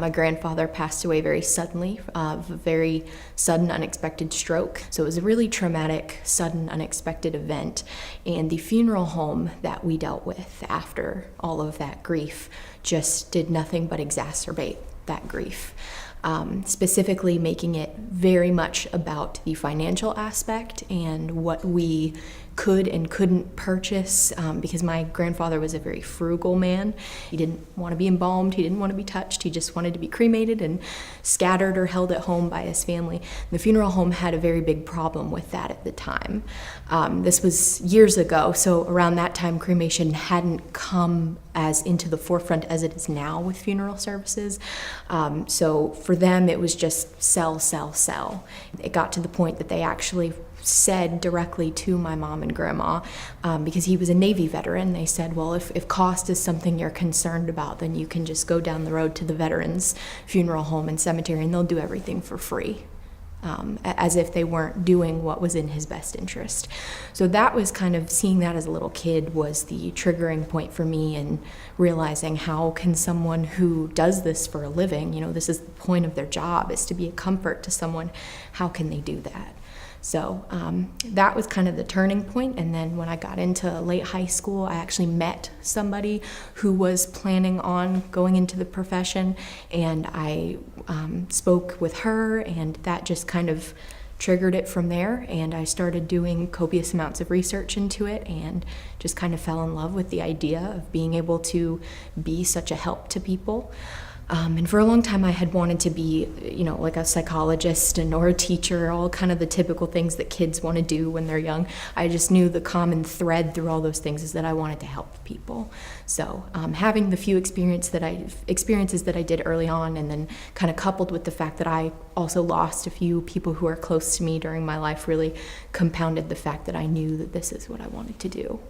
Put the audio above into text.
My grandfather passed away very suddenly of a very sudden, unexpected stroke. So it was a really traumatic, sudden, unexpected event. And the funeral home that we dealt with after all of that grief just did nothing but exacerbate that grief. Specifically making it very much about the financial aspect and what we could and couldn't purchase, because my grandfather was a very frugal man. He didn't want to be embalmed, he didn't want to be touched, he just wanted to be cremated and scattered or held at home by his family. The funeral home had a very big problem with that at the time. This was years ago, so around that time cremation hadn't come as into the forefront as it is now with funeral services. So for them it was just sell, sell, sell. It got to the point that they actually said directly to my mom and grandma, because he was a Navy veteran, they said, well, if cost is something you're concerned about, then you can just go down the road to the veterans funeral home and cemetery and they'll do everything for free. As if they weren't doing what was in his best interest. So that was kind of, seeing that as a little kid was the triggering point for me, and realizing how can someone who does this for a living, this is the point of their job, is to be a comfort to someone, how can they do that? So that was kind of the turning point. And then when I got into late high school, I actually met somebody who was planning on going into the profession, and I spoke with her, and that just kind of triggered it from there. And I started doing copious amounts of research into it and just kind of fell in love with the idea of being able to be such a help to people. And for a long time I had wanted to be, like a psychologist or a teacher, all kind of the typical things that kids want to do when they're young. I just knew the common thread through all those things is that I wanted to help people. So having the few experiences that I did early on, and then kind of coupled with the fact that I also lost a few people who are close to me during my life, really compounded the fact that I knew that this is what I wanted to do.